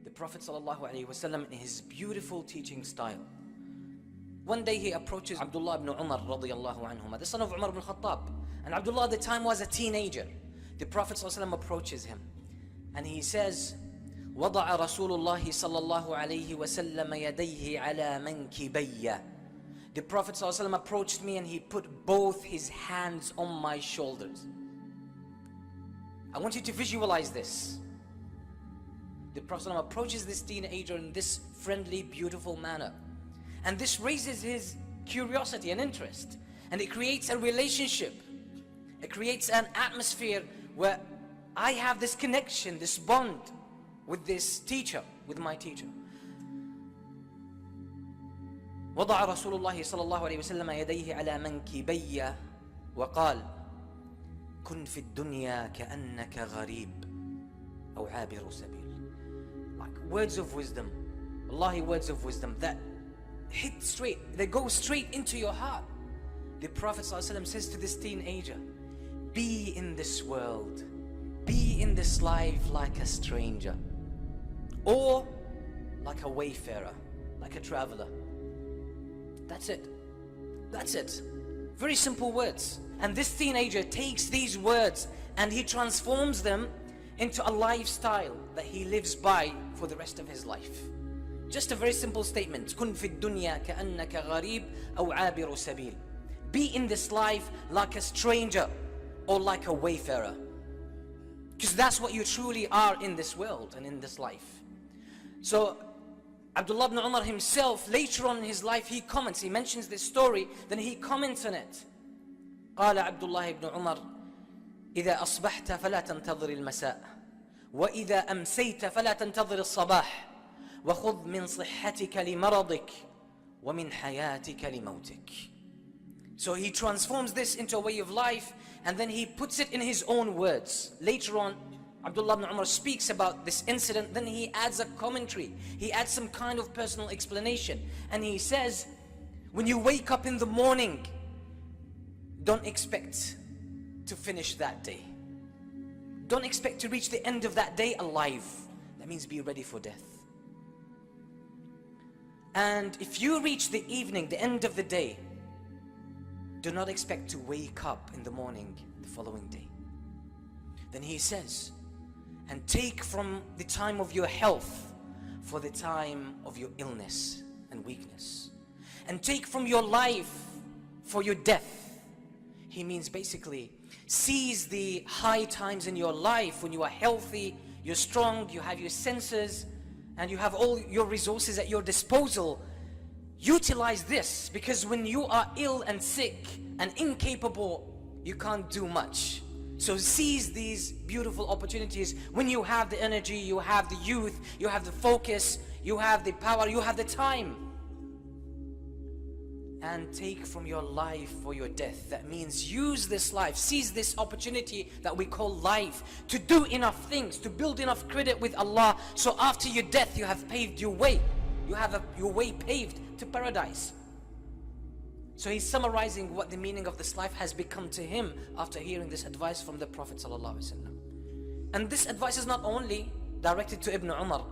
The Prophet ﷺ, in his beautiful teaching style, one day he approaches Abdullah ibn Umar radiyallahu anhuma, the son of Umar ibn Khattab. And Abdullah at the time was a teenager. The Prophet ﷺ approaches him and he says, وضع رسول الله صلى الله عليه وسلم يديه على منكبي. The Prophet ﷺ approached me and he put both his hands on my shoulders. I want you to visualize this. The Prophet ﷺ approaches this teenager in this friendly, beautiful manner. And this raises his curiosity and interest. And it creates a relationship. It creates an atmosphere where I have this connection, this bond with this teacher, with my teacher. وضع رسول الله صلى الله عليه وسلم يديه على منكبي وقال كن في الدنيا كأنك غريب أو عابر سبيل. Like words of wisdom, wallahi, words of wisdom that hit straight, they go straight into your heart. The Prophet ﷺ says to this teenager, be in this world, be in this life like a stranger, or like a wayfarer, like a traveler. That's it. That's it. Very simple words. And this teenager takes these words and he transforms them into a lifestyle that he lives by for the rest of his life. Just a very simple statement. كن في الدنيا كأنك غريب أو عابر سبيل. Be in this life like a stranger or like a wayfarer. Because that's what you truly are in this world and in this life. So Abdullah ibn Umar himself, later on in his life, he comments, he mentions this story, then he comments on it. قال عبد الله بن عمر إذا أصبحت فلا تنتظر المساء وإذا أمسيت فلا تنتظر الصباح وخذ من صحتك لمرضك ومن حياتك لموتك. So he transforms this into a way of life and then he puts it in his own words. Later on, Abdullah ibn Umar speaks about this incident, then he adds a commentary. He adds some kind of personal explanation. And he says, when you wake up in the morning, don't expect to finish that day. Don't expect to reach the end of that day alive. That means be ready for death. And if you reach the evening, the end of the day, do not expect to wake up in the morning the following day. Then he says, and take from the time of your health for the time of your illness and weakness. And take from your life for your death. He means basically, seize the high times in your life when you are healthy, you're strong, you have your senses, and you have all your resources at your disposal. Utilize this, because when you are ill and sick and incapable, you can't do much. So seize these beautiful opportunities when you have the energy, you have the youth, you have the focus, you have the power, you have the time. And take from your life for your death. That means use this life, seize this opportunity that we call life, to do enough things, to build enough credit with Allah, so after your death you have paved your way. You have your way paved to paradise. So he's summarizing what the meaning of this life has become to him after hearing this advice from the Prophet ﷺ. And this advice is not only directed to Ibn Umar,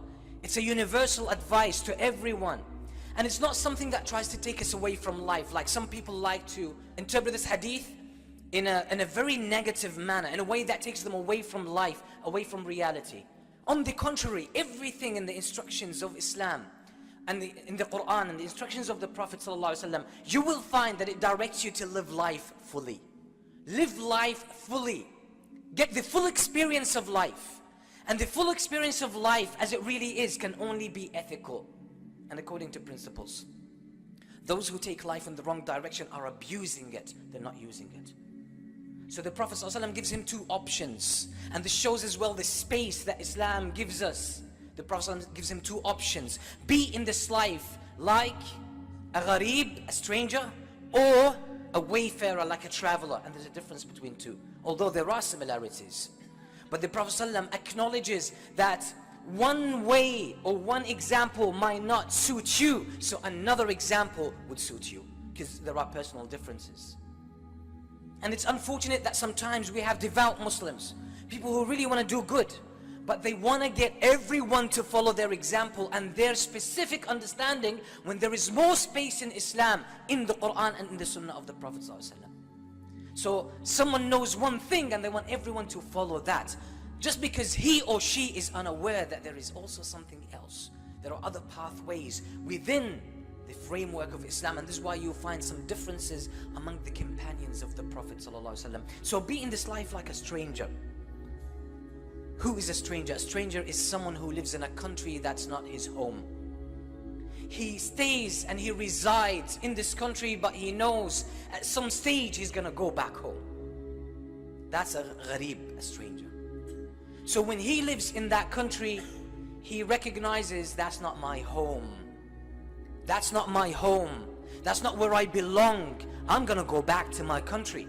it's a universal advice to everyone. And it's not something that tries to take us away from life, like some people like to interpret this hadith in a very negative manner, in a way that takes them away from life, away from reality. On the contrary, everything in the instructions of Islam and in the Quran and the instructions of the Prophet ﷺ, you will find that it directs you to live life fully. Live life fully. Get the full experience of life. And the full experience of life as it really is can only be ethical and according to principles. Those who take life in the wrong direction are abusing it, they're not using it. So the Prophet ﷺ gives him two options, and this shows as well the space that Islam gives us. The Prophet ﷺ gives him two options. Be in this life like a gharib, a stranger, or a wayfarer, like a traveler. And there's a difference between two, although there are similarities. But the Prophet ﷺ acknowledges that one way or one example might not suit you, so another example would suit you, because there are personal differences. And it's unfortunate that sometimes we have devout Muslims, people who really want to do good, but they want to get everyone to follow their example and their specific understanding when there is more space in Islam, in the Quran and in the Sunnah of the Prophet ﷺ. So someone knows one thing and they want everyone to follow that, just because he or she is unaware that there is also something else. There are other pathways within the framework of Islam, and this is why you'll find some differences among the companions of the Prophet ﷺ. So be in this life like a stranger. Who is a stranger? A stranger is someone who lives in a country that's not his home. He stays and he resides in this country, but he knows at some stage he's gonna go back home. That's a gharib, a stranger. So when he lives in that country, he recognizes that's not my home. That's not my home. That's not where I belong. I'm gonna go back to my country.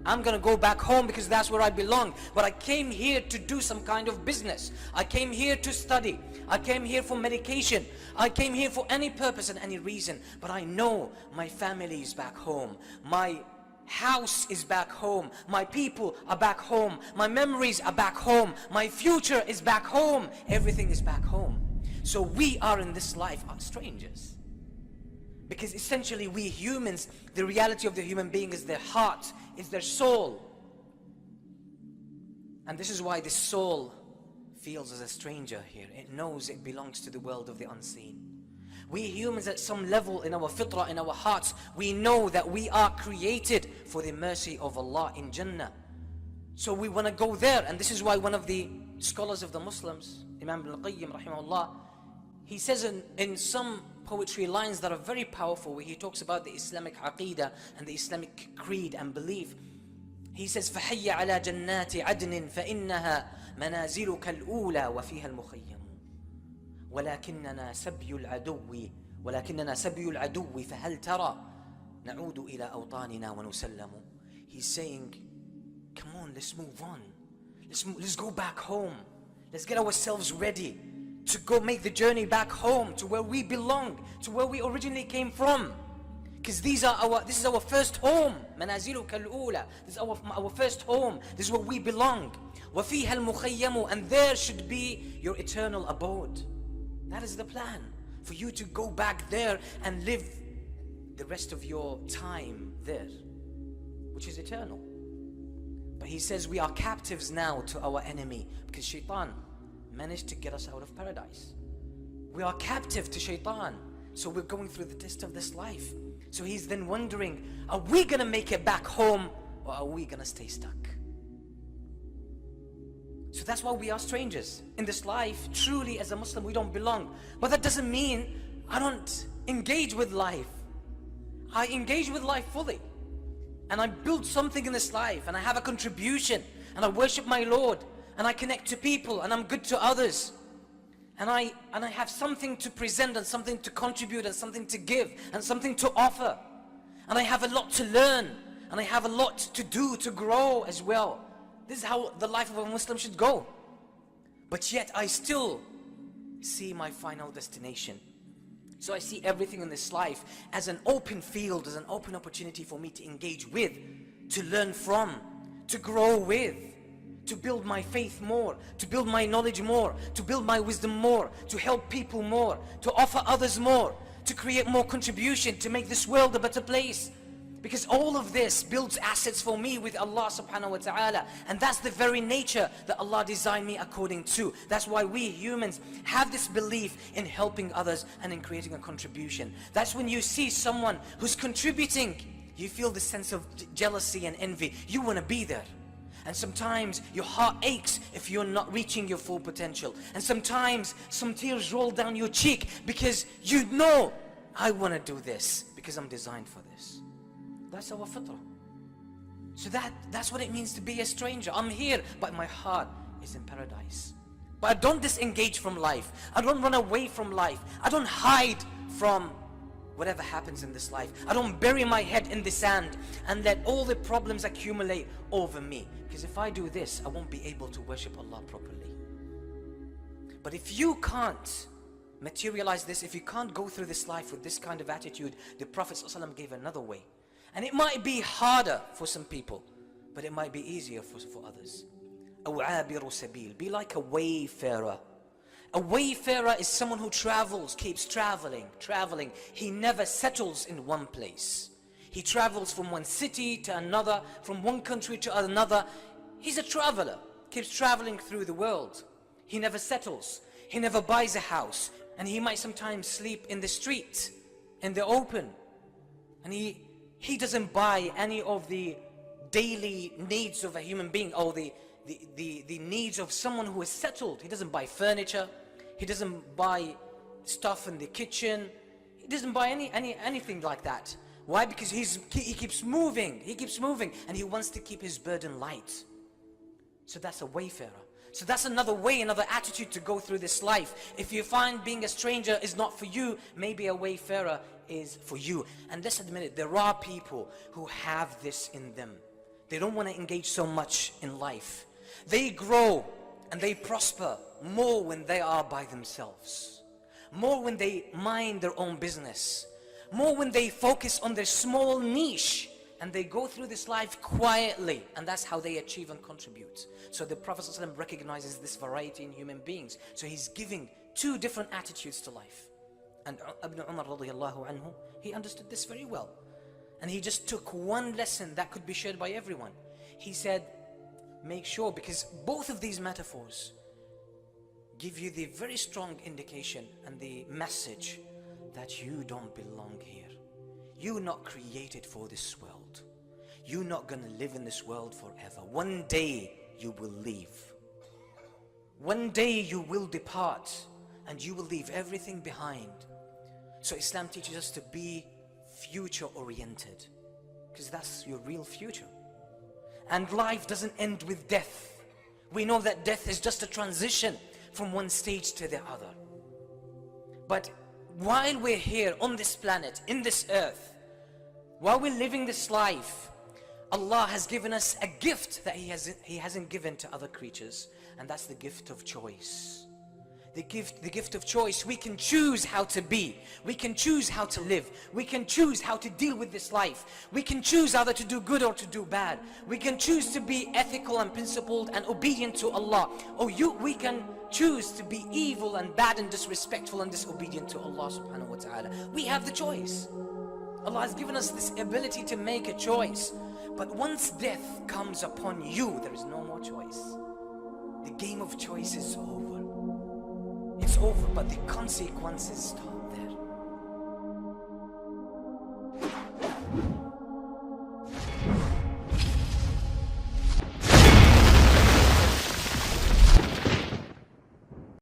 I'm gonna go back home because that's where I belong. But I came here to do some kind of business. I came here to study. I came here for medication. I came here for any purpose and any reason. But I know my family is back home. My house is back home. My people are back home. My memories are back home. My future is back home. Everything is back home. So we are in this life are strangers. Because essentially we humans, the reality of the human being is their heart, is their soul. And this is why this soul feels as a stranger here. It knows it belongs to the world of the unseen. We humans at some level in our fitrah, in our hearts, we know that we are created for the mercy of Allah in Jannah. So we want to go there, and this is why one of the scholars of the Muslims, Imam Ibn al-Qayyim rahimahullah, he says in some poetry lines that are very powerful, where he talks about the Islamic Aqidah and the Islamic creed and belief. He says, فَحَيَّ عَلَى جَنَّاتِ عَدْنٍ فَإِنَّهَا مَنَازِلُكَ الْأُولَى وَفِيهَا الْمُخَيَّمُ ولكننا سبي العدو فهل ترى نعود إلى أوطاننا ونسلم. He's saying, come on, let's move on. Let's go back home. Let's get ourselves ready to go make the journey back home to where we belong, to where we originally came from. Because this is our first home. منازلك الأولى. This is our first home. This is where we belong. وفيها المخيم, and there should be your eternal abode. That is the plan, for you to go back there and live the rest of your time there, which is eternal. But he says we are captives now to our enemy, because shaitan managed to get us out of paradise. We are captive to shaitan, so we're going through the test of this life. So he's then wondering, are we gonna make it back home, or are we gonna stay stuck? So that's why we are strangers in this life. Truly, as a Muslim, we don't belong. But that doesn't mean I don't engage with life. I engage with life fully, and I build something in this life, and I have a contribution, and I worship my Lord, and I connect to people, and I'm good to others, and I have something to present, and something to contribute, and something to give, and something to offer, and I have a lot to learn, and I have a lot to do to grow as well. This is how the life of a Muslim should go. But yet I still see my final destination. So I see everything in this life as an open field, as an open opportunity for me to engage with, to learn from, to grow with, to build my faith more, to build my knowledge more, to build my wisdom more, to help people more, to offer others more, to create more contribution, to make this world a better place. Because all of this builds assets for me with Allah subhanahu wa ta'ala. And that's the very nature that Allah designed me according to. That's why we humans have this belief in helping others and in creating a contribution. That's when you see someone who's contributing, you feel this sense of jealousy and envy. You want to be there. And sometimes your heart aches if you're not reaching your full potential. And sometimes some tears roll down your cheek because you know, I want to do this because I'm designed for this. That's our fitrah. So that's what it means to be a stranger. I'm here, but my heart is in paradise. But I don't disengage from life. I don't run away from life. I don't hide from whatever happens in this life. I don't bury my head in the sand and let all the problems accumulate over me. Because if I do this, I won't be able to worship Allah properly. But if you can't materialize this, if you can't go through this life with this kind of attitude, the Prophet ﷺ gave another way. And it might be harder for some people. but it might be easier for others. أو عابر سبيل. Be like a wayfarer. A wayfarer is someone who travels, keeps traveling. He never settles in one place. He travels from one city to another, from one country to another. He's a traveler, keeps traveling through the world. He never settles. He never buys a house. And he might sometimes sleep in the street, in the open. And he doesn't buy any of the daily needs of a human being, or the needs of someone who is settled. He doesn't buy furniture. He doesn't buy stuff in the kitchen. He doesn't buy anything like that. Why? Because he keeps moving. He keeps moving, and he wants to keep his burden light. So that's a wayfarer. So that's another way, another attitude to go through this life. If you find being a stranger is not for you, maybe a wayfarer is for you. And let's admit it, there are people who have this in them. They don't want to engage so much in life. They grow and they prosper more when they are by themselves. More when they mind their own business. More when they focus on their small niche and they go through this life quietly, and that's how they achieve and contribute. So the Prophet ﷺ recognizes this variety in human beings. So he's giving two different attitudes to life. And Ibn Umar radiallahu anhu, he understood this very well. And he just took one lesson that could be shared by everyone. He said, make sure, because both of these metaphors give you the very strong indication and the message that you don't belong here. You're not created for this world. You're not going to live in this world forever. One day you will leave. One day you will depart, and you will leave everything behind. So Islam teaches us to be future oriented, because that's your real future. And life doesn't end with death. We know that death is just a transition from one stage to the other. But while we're here on this planet, in this earth, while we're living this life, Allah has given us a gift that He hasn't given to other creatures, and that's the gift of choice. The gift of choice. We can choose how to be. We can choose how to live. We can choose how to deal with this life. We can choose either to do good or to do bad. We can choose to be ethical and principled and obedient to Allah. Or we can choose to be evil and bad and disrespectful and disobedient to Allah subhanahu wa ta'ala. We have the choice. Allah has given us this ability to make a choice. But once death comes upon you, there is no more choice. The game of choice is over. It's over, but the consequences start.